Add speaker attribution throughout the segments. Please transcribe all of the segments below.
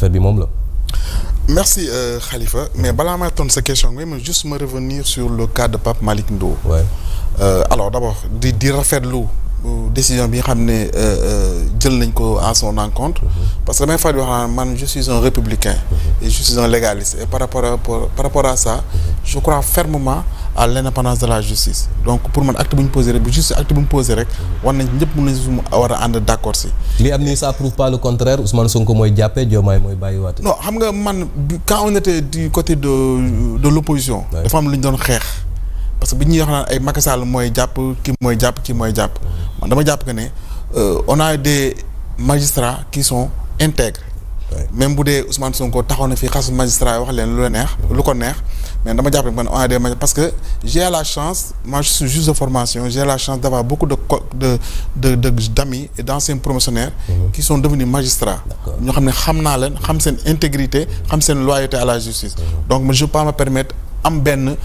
Speaker 1: affaire bi moom la.
Speaker 2: Merci Khalifa mais balaa may tontu sa question nga juste me revenir sur le cas de Pape Malick Ndour.
Speaker 1: Ouais.
Speaker 2: Alors d'abord di rafetlu décision bi nga xam ne jël nañ ko à son encontre. Parce que damay faral di wax man je suis un républicain. Et je suis un légaliste et par rapport à ça je crois fermement à l'indépendance de la justice. Donc pour man acte bu ñu posé rek bu juste acte bu ñu posé rek war nañ ñëpp mën nañu war a ànd d'accord si.
Speaker 1: li am nii ça prouve pas le contraire Ousmane Sonko mooy jàppee Diomaye mooy bàyyiwaate.
Speaker 2: non xam nga man quand on était du côté de l'opposition. dafa am lu ñu doon xeex. parce que bi ñuy wax naan ay Macky Sall mooy jàpp ki mooy jàpp man dama jàpp que ne on a des magistrats qui sont intègres. même bu dee Ousmane Sonko taxaw na fi xas magistrat wax leen lu ko neex mais dama jàpp ne man on a des magistrats parce que j'ai la chance moi je suis juge de formation j'ai la chance d'avoir beaucoup d'amis et d'anciens promotionnaires qui sont devenus magistrats ñoo xam ne xam naa leen xam seen intégrité xam seen loyauté à la justice donc je peux pas me permettre am benn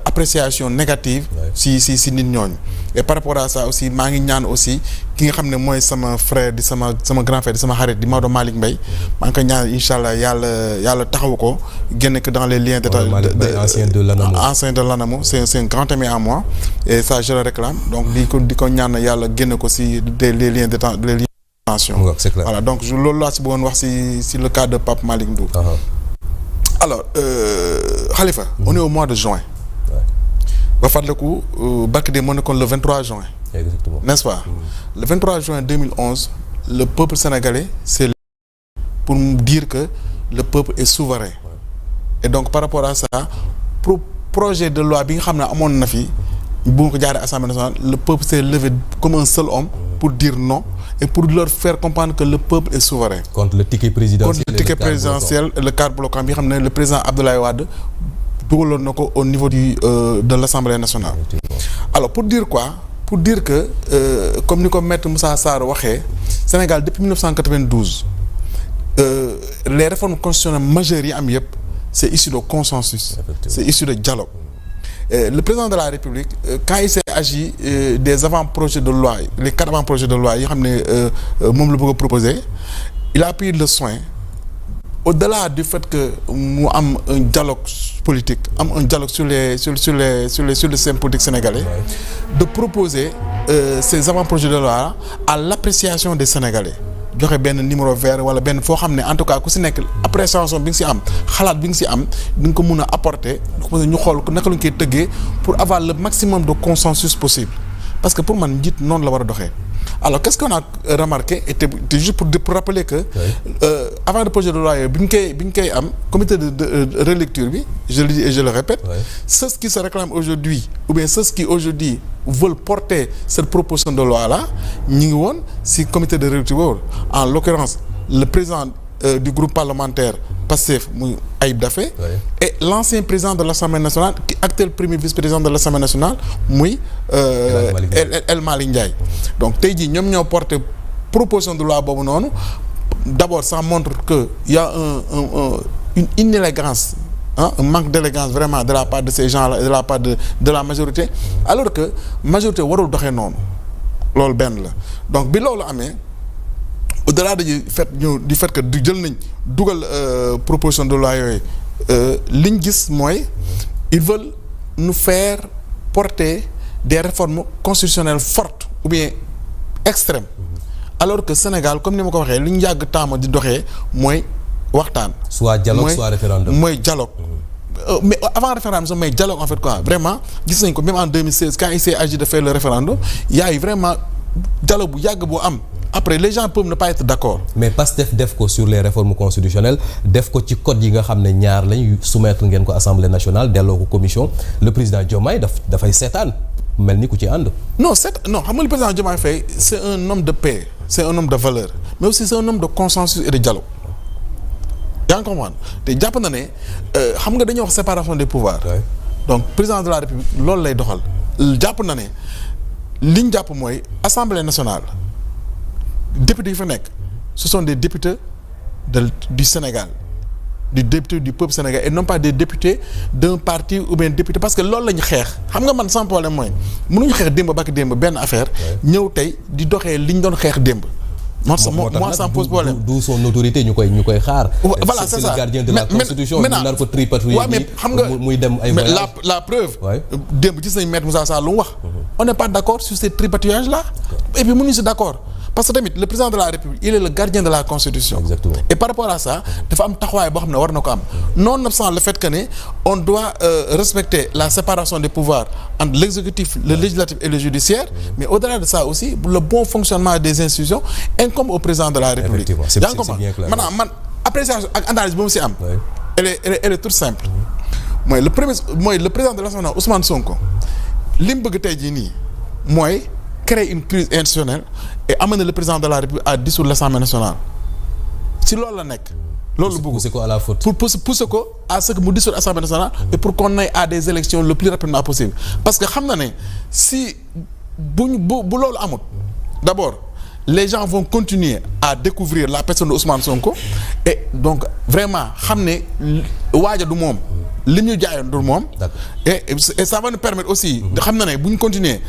Speaker 2: appréciation négative si nit ñooñu et par rapport à ça aussi maa ngi ñaan aussi ki nga xam ne mooy sama frère di sama grand frère di sama xarit di Maodo Malick Mbaye maa ngi koy ñaan incha allah yàlla taxaw ko génne que dans les liens d'état
Speaker 1: ancien de
Speaker 2: l'ANAMO c'est un grand ami à moi et ça je le réclame donc di ko ñaan yàlla génne ko si les liens d'état les liens de tension voilà donc loolu laa si bëggoon wax si le cas de Pape Malick Ndour. Alors Khalifa on est au mois de juin ba fàttaliku barke de moo nekkoon le 23 juin
Speaker 1: exactement
Speaker 2: n'est-ce pas le 23 juin 2011 le peuple sénégalais c'est pour dire que le peuple est souverain et donc par rapport à ça projet de loi bi nga xam ne amoon na fi bu nga ko jaaree Assemblée nationale le peuple s'est levé comme un seul homme pour dire non et pour leur faire comprendre que le peuple est souverain.
Speaker 1: Contre le ticket présidentiel
Speaker 2: et le cadre bloquant bi nga xam ne le président Abdoulaye Wade dugaloon na ko au niveau de l'Assemblée nationale. Alors pour dire quoi? Pour dire que comme ni ko maître Moussa Sarr waxee Sénégal depuis 1992 les réformes constitutionnelles majeures yi am yëpp c'est issu de consensus. C'est issu de dialogue. Le président de la République quand il s'est agi des avant-projets de loi les 4 avant-projets de loi yi xam ne moom la bëgg a proposer il a pris le soin au-delà du fait que mu am un dialogue politique am un dialogue sur le système politique sénégalais de proposer ces avant-projets de loi à l'appréciation des Sénégalais joxe benn numéro vert wala benn foo xam ne en tout cas ku si nekk appréciation bi nga si am xalaat bi nga si am di nga ko mun a apporter ñu xool naka la ñu koy tëggee pour avoir le maximum de consensus possible parce que pour man njiit noonu la war a doxee. Alors qu'est-ce qu'on a remarqué et c'est juste pour rappeler que avant le projet de loi bi ñu koy am comité de relecture bi je le dis et je le répète ceux qui se réclament aujourd'hui ou bien ceux qui aujourd'hui veulent porter cette proposition de loi là ñi ngi woon ci comité de relecture boobu en l'occurrence le président du groupe parlementaire Pastef muy Ayib Daffé et l'ancien président de l'Assemblée nationale qui actuel premier vice-président de l'Assemblée nationale muy El Malick Ndiaye donc tey jii ñoom ñoo porté proposition de loi boobu noonu d'abord ça montre que il y a une inélégance un manque d'élégance vraiment de la part de ces gens-là et de la part de la majorité alors que majorité warul doxee noonu loolu benn la donc bi loolu amee au-delà du fait que jël nañ dugal proposition de loi yooyu li ñu gis mooy ils veulent nous faire porter des réformes constitutionnelles fortes ou bien extrêmes alors que Sénégal comme ni ma ko waxee li ñu yàgg taama di doxee mooy waxtaan.
Speaker 1: soit dialogue soit référendum
Speaker 2: mooy dialogue. Mais avant référendum mais dialogue en fait quoi vraiment gis nañ ko même en 2016 quand il s'est agi de faire le référendum il y a eu vraiment dialogue bu yàgg boo am. Après les gens peuvent ne pas être d'accord.
Speaker 1: Mais Pastef def ko sur les réformes constitutionnelles def ko ci code yi nga xam ne ñaar lañ soumettre ngeen ko Assemblée nationale delloo ko commission le président Diomaye dafay seetaan mel ni ku ci ànd.
Speaker 2: non xam nga le président Diomaye Faye c'est un homme de paix c'est un homme de valeur mais aussi c'est un homme de consensus et de dialogue. yaa ngi comprendre te jàpp na ne xam nga dañuy wax séparation des pouvoirs. donc président de la République loolu lay doxal jàpp na ne li ñu jàpp mooy Assemblée nationale. députés yi fa nekk ce sont des députés du Sénégal des députés du peuple sénégalais et non pas des députés d'un parti ou bien député parce que loolu la ñu xeex xam nga man sans problème mooy mënuñu xeex démb bakk démb benn affaire ñëw tey di doxee li ñu doon xeex démb moi ça me pose problème.
Speaker 1: D'où son autorité ñu koy xaar.
Speaker 2: Voilà c'est ça
Speaker 1: le gardien de la constitution.
Speaker 2: maintenant
Speaker 1: ñu nar ko tripatouiller.
Speaker 2: waaw mais xam nga
Speaker 1: muy dem ay
Speaker 2: mais
Speaker 1: voyage.
Speaker 2: la preuve. démb gis nañu maître Moussa Sarr lu mu wax. on n'est pas d'accord sur ces tripatouillages là. et puis mënuñu si d'accord parce que tamit le président de la République il est le gardien de la constitution.
Speaker 1: Exactement.
Speaker 2: et par rapport à ça dafa am taxawaay boo xam ne war na ko am nonobstant le fait que ne on doit respecter la séparation des pouvoirs entre l'exécutif, le législatif et le judiciaire. Mais au-delà de ça aussi le bon fonctionnement des institutions incombe au président de la République.
Speaker 1: Effectivement, c'est bien clair.
Speaker 2: Maintenant man appréciation ak analyse bu mu si am. elle est toute simple. mooy le président de l'Assemblée Ousmane Sonko li mu bëgg tey jii nii mooy créer une crise institutionnelle et amener le président de la République à dissoudre l'Assemblée nationale si loolu la nekk. loolu bëgg
Speaker 1: pousser ko à la faute.
Speaker 2: pour pousser ko à ce que mu dissoudre l'Assemblée nationale et pour qu'on aille à des élections le plus rapidement possible parce que xam na ne si bu loolu amut d'abord les gens vont continuer à découvrir la personne de Ousmane Sonko et donc vraiment xam ne waaja du moom li ñu jaayoon du moom. et ça va nous permettre aussi. xam na ne bu ñu continuer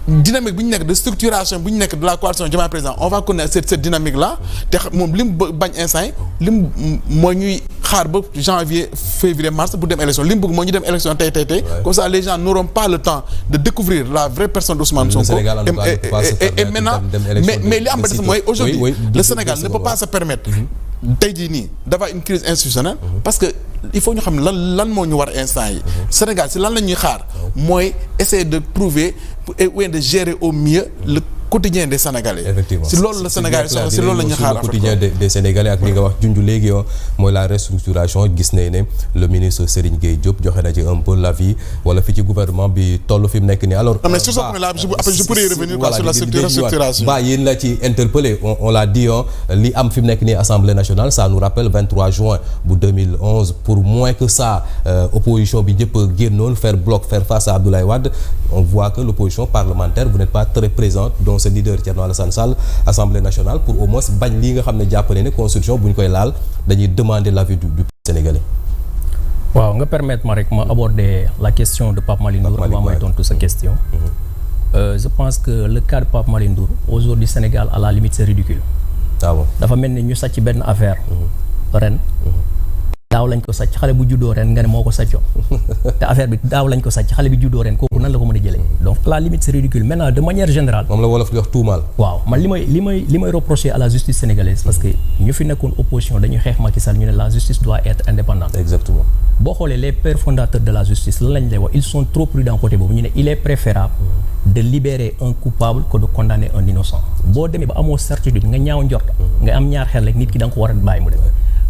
Speaker 2: dynamique bu ñu nekk de structuration bu ñu nekk de la coalition Diomaye Président on va connaître cette dynamique là te moom li mu bañ instant yi li mu mooy ñuy xaar ba janvier février mars pour dem élection li mu bëgg mooy ñu dem élection tey comme ça les gens n'auront pas le temps de découvrir la vraie personne d'Ousmane Sonko. et maintenant mais li am ba des mooy aujourd'hui le Sénégal ne peut pas se permettre tey jii nii d'avoir une crise institutionnelle parce que il faut ñu xam lan moo ñu war instant yi Sénégal si lan la ñuy xaar mooy essayer de trouver et de gérer au mieux le quotidien des Sénégalais.
Speaker 1: Effectivement
Speaker 2: si loolu la Sénégal soxla si loolu la ñuy xaar
Speaker 1: le quotidien des Sénégalais ak li nga wax junj léegi mooy la restructuration gis nañ ne le ministre Serigne Gueye Diop joxe na ci un peu l'avis wala fi ci gouvernement bi toll fi mu nekk nii alors.
Speaker 2: mais sur ce point là après je pourrais revenir sur la restructuration.
Speaker 1: ba yéen la ci interpellé on l'a dit li am fi mu nekk nii Assemblée nationale ça nous rappelle 23 juin bu 2011 pour moins que ça opposition bi ñëpp génnoon faire face à Abdoulaye Wade on voit que l'opposition parlementaire vous n'êtes pas très présente ce leader Thierno Alassane Sall Assemblée nationale pour au moins bañ lii nga xam ne jàpp ne constitution bu ñu koy laal dañuy demander l'avis du Sénégalais.
Speaker 3: waaw nga permettre ma rek ma aborder la question de Pape Malick Ndour avant may tontu sa question. Je pense que le cas de Pape Malick Ndour aujourd'hui Sénégal à la limite c'est ridicule. dafa mel ni ñu sàcc benn affaire. ren. daaw lañ ko sàcc xale bu juddoo ren nga ne moo ko sàccoon te affaire bi daaw lañ ko sàcc xale bi juddoo ren kooku nan la ko mën a jëlee donc à la limite c'est ridicule maintenant de manière générale.
Speaker 1: moom la wolof di wax tuumaal.
Speaker 3: waaw man li may reprocher à la justice sénégalaise parce que ñu fi nekkoon opposition dañuy xeex Macky Sall ñu ne la justice doit être indépendante.
Speaker 1: exactement
Speaker 3: boo xoolee les pères fondateurs de la justice lan lañ lay wax ils sont trop prudents côté boobu ñu ne il est préférable de libérer un coupable que de condamner un innocent boo demee ba amoo certitude nga ñaaw njort nga am ñaar xel rek nit ki da nga ko war a bàyyi mu dem.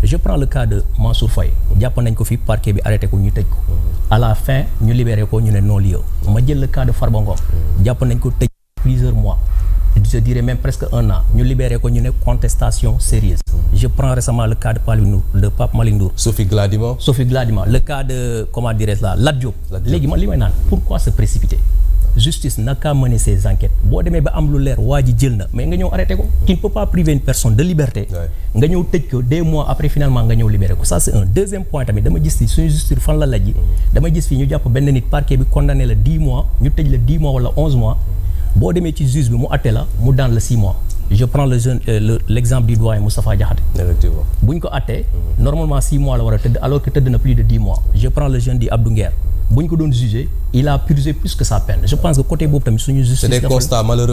Speaker 3: Je prends le cas de Mansour Faye jàpp nañ ko fi parquet bi arrêté ko ñu tëj ko à la fin ñu libéré ko ñu ne non lieu ma jël le cas de Farba Ngom jàpp nañ ko tëj plusieurs mois je dirais même presque 1 an ñu libéré ko ñu ne contestation sérieuse je prends récemment le cas de Pape Malick Ndour
Speaker 1: Sophie Gladima le cas de comment dirais-je là Lat Diop léegi man li may naan pourquoi se précipiter justice naka mener ses enquêtes boo demee ba am lu leer waa ji jël na mais nga ñëw arrêté ko tu ne peux pas priver une personne de liberté nga ñëw tëj ko 2 mois après finalement nga ñëw libéré ko ça c'est un deuxième point tamit dama gis fi suñu justice fan la lajji dama gis fi ñu jàpp benn nit parquet bi condamné la 10 mois ñu tëj la 10 mois wala 11 mois boo demee ci juge bi mu atte la mu daan la 6 mois je prends l'exemple du doyen Moustapha Diakhaté effectivement
Speaker 3: bu ñu ko attee normalement 6 mois la war a tëdd alors que tëdd na plus de 10 mois je prends le jeune di Abdou Nguer bu ñu ko doon jugé il a purgé plus que sa peine je pense que côté boobu tamit suñu justice
Speaker 1: c'est des constats malheureux